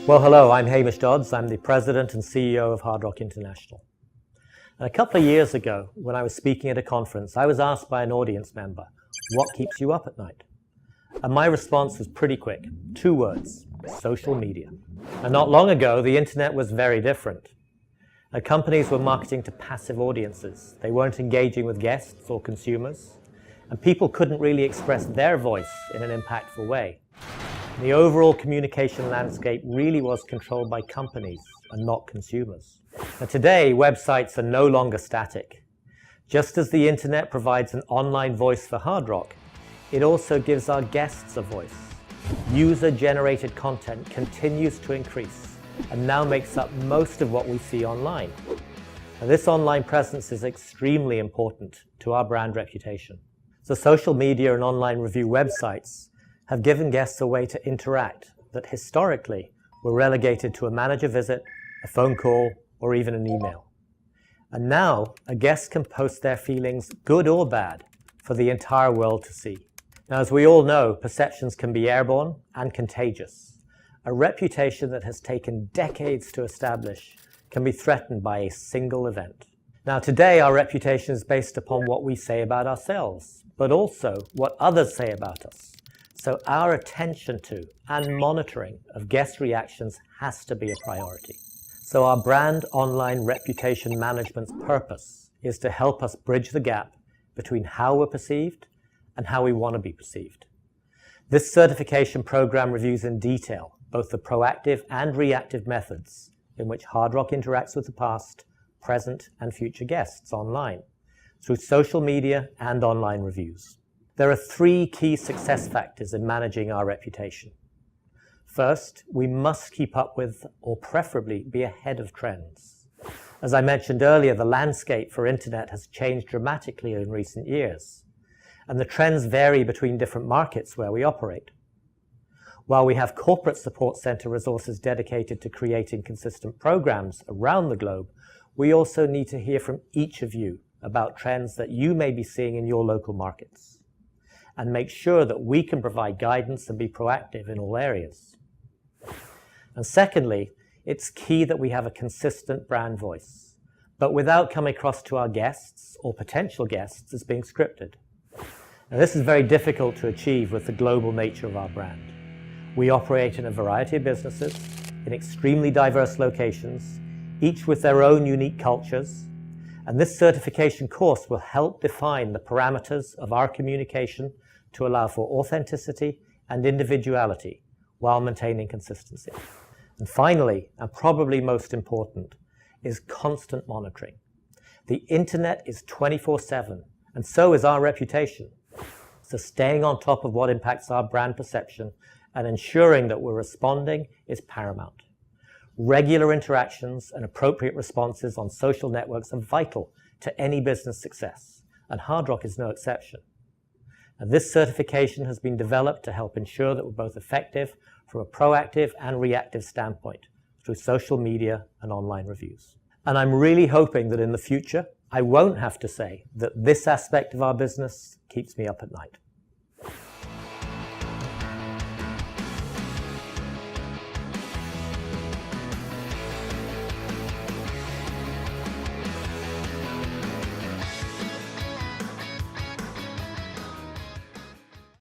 Well, hello, I'm Hamish Dodds. I'm the President and CEO of Hard Rock International. And a couple of years ago, when I was speaking at a conference, I was asked by an audience member, what keeps you up at night? And my response was pretty quick. 2 words: social media. And not long ago, the internet was very different. Companies were marketing to passive audiences. They weren't engaging with guests or consumers, and people couldn't really express their voice in an impactful way. The overall communication landscape really was controlled by companies and not consumers. Now, today, websites are no longer static. Just as the internet provides an online voice for Hard Rock, it also gives our guests a voice. User-generated content continues to increase and now makes up most of what we see online. Now, this online presence is extremely important to our brand reputation. So social media and online review websites have given guests a way to interact that historically were relegated to a manager visit, a phone call, or even an email. And now a guest can post their feelings, good or bad, for the entire world to see. Now, as we all know, perceptions can be airborne and contagious. A reputation that has taken decades to establish can be threatened by a single event. Now, today our reputation is based upon what we say about ourselves, but also what others say about us. So our attention to and monitoring of guest reactions has to be a priority. So our brand online reputation management's purpose is to help us bridge the gap between how we're perceived and how we want to be perceived. This certification program reviews in detail both the proactive and reactive methods in which Hard Rock interacts with the past, present, and future guests online through social media and online reviews. There are 3 key success factors in managing our reputation. First, we must keep up with, or preferably be ahead of, trends. As I mentioned earlier, the landscape for internet has changed dramatically in recent years, and the trends vary between different markets where we operate. While we have corporate support center resources dedicated to creating consistent programs around the globe, we also need to hear from each of you about trends that you may be seeing in your local markets, and make sure that we can provide guidance and be proactive in all areas. And secondly, it's key that we have a consistent brand voice, but without coming across to our guests or potential guests as being scripted. Now, this is very difficult to achieve with the global nature of our brand. We operate in a variety of businesses in extremely diverse locations, each with their own unique cultures, and this certification course will help define the parameters of our communication to allow for authenticity and individuality while maintaining consistency. And finally, and probably most important, is constant monitoring. The internet is 24/7, and so is our reputation. So staying on top of what impacts our brand perception and ensuring that we're responding is paramount. Regular interactions and appropriate responses on social networks are vital to any business success, and Hard Rock is no exception. And this certification has been developed to help ensure that we're both effective from a proactive and reactive standpoint through social media and online reviews. And I'm really hoping that in the future, I won't have to say that this aspect of our business keeps me up at night.